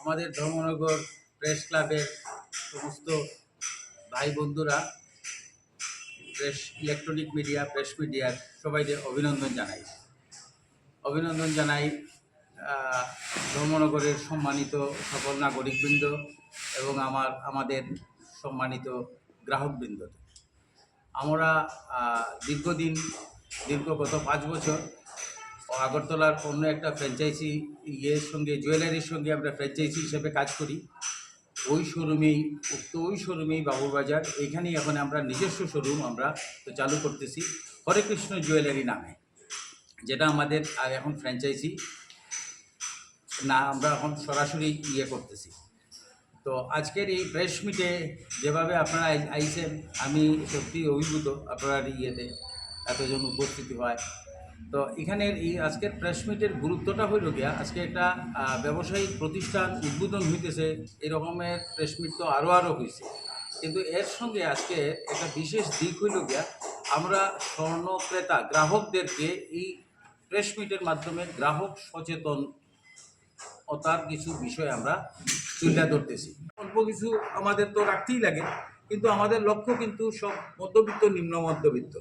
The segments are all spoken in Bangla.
আমাদের ধর্মনগর প্রেস ক্লাবের সমস্ত ভাই বন্ধুরা, ইলেকট্রনিক মিডিয়া, প্রেস মিডিয়ার সবাইকে অভিনন্দন জানাই ধর্মনগরের সম্মানিত সকল নাগরিকবৃন্দ এবং আমাদের সম্মানিত গ্রাহকবৃন্দ। আমরা গত 5 বছর আগরতলার অন্য একটা ফ্র্যাঞ্চাইজি জুয়েলারির সঙ্গে আমরা ফ্র্যাঞ্চাইজি হিসেবে কাজ করি। ওই শোরুমেই বাবুরবাজার, এইখানেই এখন আমরা নিজস্ব শোরুম আমরা তো চালু করতেছি হরে কৃষ্ণ জুয়েলারি নামে, যেটা আমাদের এখন ফ্র্যাঞ্চাইজি না, আমরা এখন সরাসরি করতেছি। তো আজকের এই প্রেস মিটে যেভাবে আপনারা আইছেন, আমি সত্যি অভিভূত আপনারা এতজন উপস্থিতি হয়। তো এখানের এই আজকের প্রেস মিটের গুরুত্বটা হইল গিয়া, আজকে একটা ব্যবসায়িক প্রতিষ্ঠান উদ্বোধন হইতেছে, এরকমের প্রেস মিট তো আরও হয়েছে, কিন্তু এর সঙ্গে আজকে একটা বিশেষ দিক হইল গিয়া, আমরা স্বর্ণ ক্রেতা গ্রাহকদেরকে এই প্রেস মিটের মাধ্যমে গ্রাহক সচেতনতার কিছু বিষয় আমরা তুলে ধরতেছি। অল্প কিছু আমাদের তো রাখতেই লাগে, কিন্তু আমাদের লক্ষ্য কিন্তু সব মধ্যবিত্ত, নিম্ন মধ্যবিত্ত।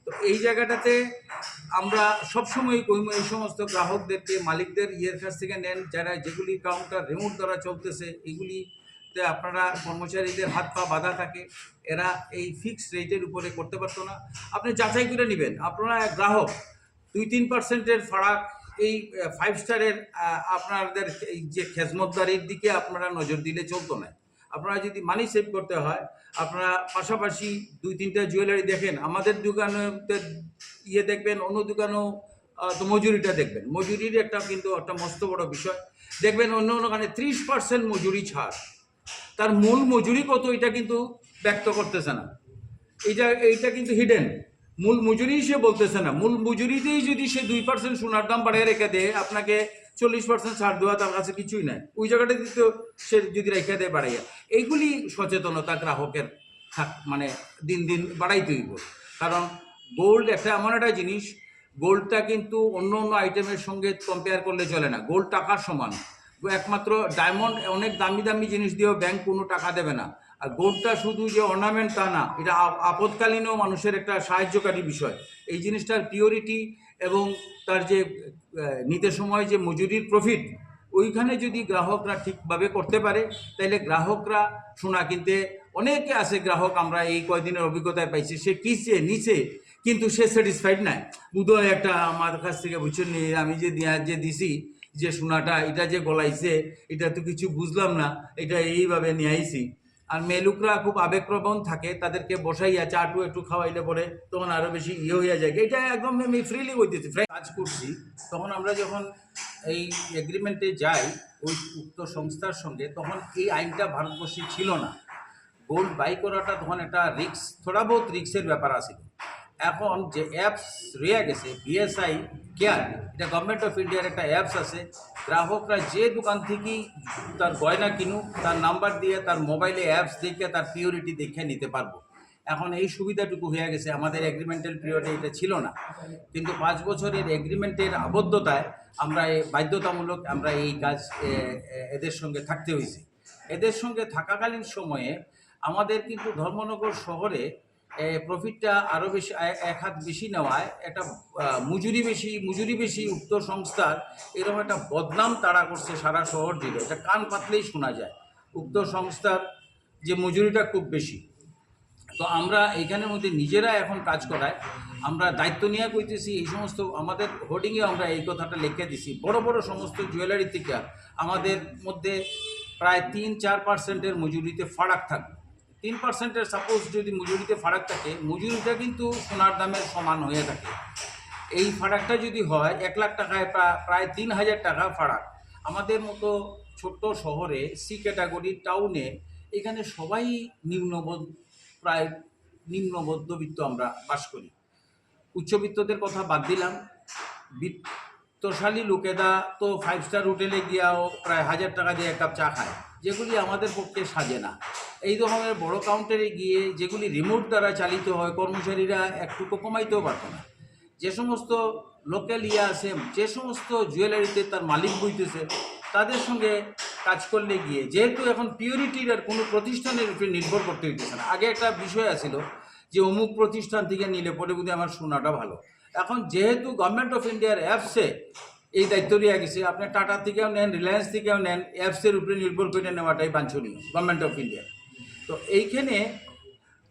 তো এই জায়গাটাতে আমরা সবসময় এই সমস্ত গ্রাহকদেরকে মালিকদের কাছ থেকে নেন, যেগুলি কাউন্টার রিমোট দ্বারা চলতেছে, এগুলিতে আপনারা কর্মচারীদের হাত পা বাঁধা থাকে, এরা এই ফিক্সড রেটের উপরে করতে পারতো না। আপনি যাচাই করে নেবেন, আপনারা গ্রাহক 2-3% ফারাক এই 5 স্টারের আপনাদের এই যে খেজমতদারির দিকে আপনারা নজর দিলে চলতো না। আপনারা যদি মানি সেভ করতে হয়, আপনারা পাশাপাশি 2-3টা জুয়েলারি দেখেন, আমাদের দোকানে দেখবেন, অন্য দোকানেও তো মজুরিটা দেখবেন। মজুরির কিন্তু একটা মস্ত বড় বিষয় দেখবেন। অন্য দোকানে 30% মজুরি ছাড়, তার মূল মজুরি কত এটা কিন্তু ব্যক্ত করতেছে না। এইটা কিন্তু হিডেন, মূল মজুরি সে বলতেছে না। মূল মজুরিতেই যদি সে 2% সোনার দাম বাড়িয়ে রেখে দেয়, আপনাকে 40% ছাড় দেওয়া তার কাছে কিছুই নাই। ওই জায়গাটা তো সে যদি রেখে দেয় বাড়াইয়া, এইগুলি সচেতনতা গ্রাহকের মানে দিন দিন বাড়াইতে হইব। কারণ গোল্ড এমন একটা জিনিস, গোল্ডটা কিন্তু অন্য আইটেমের সঙ্গে কম্পেয়ার করলে চলে না। গোল্ড টাকার সমান। একমাত্র ডায়মন্ড অনেক দামি জিনিস দিয়েও ব্যাংক কোনো টাকা দেবে না। আর গোল্ডটা শুধু যে অর্নামেন্ট তা না, এটা আপদকালীনও মানুষের একটা সাহায্যকারী বিষয়। এই জিনিসটার পিওরিটি এবং তার যে নিতে সময় যে মজুরির প্রফিট, ওইখানে যদি গ্রাহকরা ঠিকভাবে করতে পারে, তাহলে গ্রাহকরা সোনা কিনতে, অনেকে আছে গ্রাহক আমরা এই কয়েকদিনের অভিজ্ঞতায় পাইছি, সে কিনছে নিচে কিন্তু সে স্যাটিসফাইড নাই। বোধহয় একটা আমার কাছ থেকে বুঝছেন নি, আমি যে দিছি যে সোনাটা, এটা যে গলাইছে, এটা তো কিছু বুঝলাম না, এটা এইভাবে নিয়ে আইছি। আর মেলুকরা খুব আবেগপ্রবণ থাকে, তাদেরকে বসাইয়া চাটু একটু খাওয়াইলে পরে তখন আরও বেশি হইয়া যায়। এটা একদম আমি ফ্রিলি হইতেছি, কাজ করছি। তখন আমরা যখন এই এগ্রিমেন্টে যাই ওই উক্ত সংস্থার সঙ্গে, তখন এই আইনটা ভারতবর্ষে ছিল না। গোল্ড বাই করাটা তখন একটা রিক্স, থোড়া বহুত রিক্সের ব্যাপার আছে। এখন যে অ্যাপস রয়ে গেছে বিএসআই কেয়ার, এটা গভর্নমেন্ট অফ ইন্ডিয়ার একটা অ্যাপস আছে। গ্রাহকরা যে দোকান থেকেই তার গয়না কিনুক, তার নাম্বার দিয়ে তার মোবাইলে অ্যাপস দেখে তার পিওরিটি দেখে নিতে পারবো। এখন এই সুবিধাটুকু হয়ে গেছে, আমাদের এগ্রিমেন্টাল পিরিয়ডে এটা ছিল না। কিন্তু 5 বছরের এগ্রিমেন্টের আবদ্ধতায় আমরা বাধ্যতামূলক আমরা এই কাজ এদের সঙ্গে থাকতে হয়েছে। এদের সঙ্গে থাকাকালীন সময়ে আমাদের কিন্তু ধর্মনগর শহরে প্রফিটটা আরও বেশি, এক হাত বেশি নেওয়ায় একটা মজুরি বেশি উক্ত সংস্থার এরকম একটা বদনাম তাড়া করছে সারা শহর জুড়ে। এটা কান পাতলেই শোনা যায়, উক্ত সংস্থার যে মজুরিটা খুব বেশি। তো আমরা এইখানের মধ্যে নিজেরা এখন কাজ করায় আমরা দায়িত্ব নিয়ে কইতেছি। এই সমস্ত আমাদের হোর্ডিংয়ে আমরা এই কথাটা লিখে দিছি, বড় বড় সমস্ত জুয়েলারি থেকে আমাদের মধ্যে প্রায় 3-4%-এর মজুরিতে ফারাক থাকবে। 3%-এর সাপোজ যদি মজুরিতে ফারাক থাকে, মজুরিটা কিন্তু সোনার দামের সমান হয়ে থাকে। এই ফারাকটা যদি হয় 1 লাখ টাকায় প্রায় 3,000 টাকা ফারাক। আমাদের মতো ছোট্ট শহরে, সি ক্যাটাগরি টাউনে, এখানে সবাই প্রায় নিম্ন মধ্যবিত্ত আমরা বাস করি। উচ্চবিত্তদের কথা বাদ দিলাম, বিত্তশালী লোকেরা তো 5 স্টার হোটেলে গিয়াও প্রায় 1000 টাকা দিয়ে 1 কাপ চা খায়, যেগুলি আমাদের পক্ষে সাজে না। এই ধরনের বড় কাউন্টারে গিয়ে যেগুলি রিমোট দ্বারা চালিত হয়, কর্মচারীরা একটুকু কমাইতেও পারত না। যে সমস্ত লোকাল আছে, যে সমস্ত জুয়েলারিতে তার মালিক বইতেছে, তাদের সঙ্গে কাজ করলে গিয়ে যেহেতু এখন পিওরিটির আর কোনো প্রতিষ্ঠানের উপরে নির্ভর করতে হইতেছে না। আগে একটা বিষয় আছিল যে অমুক প্রতিষ্ঠান থেকে নিলে পরে বুঝি আমার শোনাটা ভালো। এখন যেহেতু গভর্নমেন্ট অফ ইন্ডিয়ার অ্যাপসে এই দায়িত্ব দেওয়া গেছে, আপনি টাটা থেকেও নেন, রিলায়েন্স থেকেও নেন, অ্যাপসের উপরে নির্ভর করে নেওয়াটাই বাঞ্ছনীয় গভর্নমেন্ট অফ ইন্ডিয়া। তো এইখানে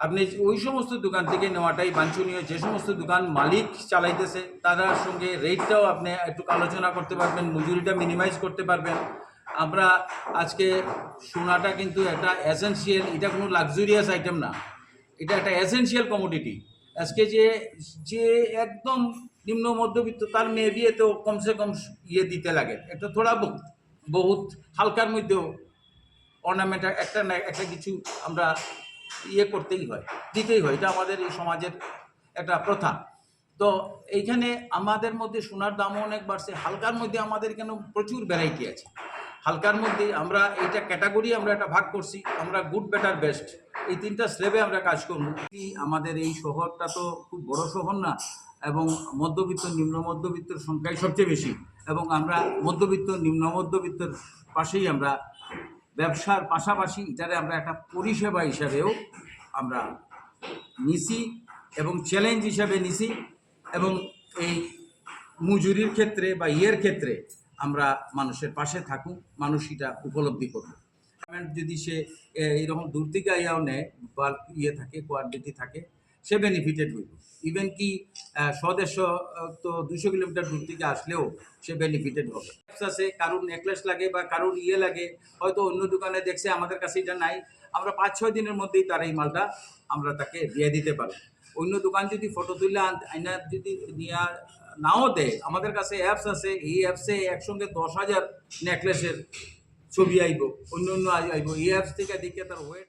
আপনি ওই সমস্ত দোকান থেকে নেওয়াটাই বাঞ্ছনীয়। যে সমস্ত দোকান মালিক চালাইতেছে তাদের সঙ্গে রেটটাও আপনি একটু আলোচনা করতে পারবেন, মজুরিটা মিনিমাইজ করতে পারবেন। আমরা আজকে সোনাটা কিন্তু একটা এসেনশিয়াল, এটা কোনো লাক্সুরিয়াস আইটেম না, এটা একটা এসেনশিয়াল কমোডিটি। আজকে যে যে একদম নিম্ন মধ্যবিত্ত তার মেয়ে বিয়েতেও কমসে কম ইয়ে দিতে লাগে, একটা থোড়া বহুত হালকার মধ্যেও অর্নামেন্ট একটা না একটা কিছু আমরা ইয়ে করতেই হয়, দিতেই হয়। এটা আমাদের এই সমাজের একটা প্রথা। তো এইখানে আমাদের মধ্যে সোনার দামও অনেক বাড়ছে। হালকার মধ্যে আমাদের কেন প্রচুর ভ্যারাইটি আছে। হালকার মধ্যে আমরা এইটা ক্যাটাগরি আমরা একটা ভাগ করছি, আমরা গুড বেটার বেস্ট এই তিনটা স্ল্যাবে আমরা কাজ করব। আমাদের এই শহরটা তো খুব বড় শহর না, এবং মধ্যবিত্ত নিম্ন মধ্যবিত্তের সংখ্যাই সবচেয়ে বেশি, এবং আমরা মধ্যবিত্ত নিম্ন মধ্যবিত্তের পাশেই আমরা ব্যবসার পাশাপাশি এটারে আমরা একটা পরিষেবা হিসাবেও আমরা নিছি এবং চ্যালেঞ্জ হিসাবে নিছি, এবং এই মজুরির ক্ষেত্রে বা ইয়ের ক্ষেত্রে আমরা মানুষের পাশে থাকুক, মানুষ এটা উপলব্ধি করবে। যদি সে এইরকম দূর থেকে আইয়াও নেয় বা ইয়ে থাকে, কোয়ান্টিটি থাকে, সে বেনিফিটেড হইব। ইভেন কি স্বদেশ তো 200 কিলোমিটার দূর থেকে আসলেও সে বেনিফিটেড হবে। আছে কারোর নেকলেস লাগে বা কারোর ইয়ে লাগে, হয়তো অন্য দোকানে দেখছে আমাদের কাছে এটা নাই, আমরা 5-6 দিনের মধ্যেই তার এই মালটা আমরা তাকে দিয়ে দিতে পারি। অন্য দোকান যদি ফটো তুলে আইনা যদি নিয়ে নাও দেয়, আমাদের কাছে অ্যাপস আছে, এই অ্যাপসে একসঙ্গে 10,000 নেকলেসের ছবি আইব, অন্য অন্য আইব, এই অ্যাপস থেকে দেখে তার ওয়েট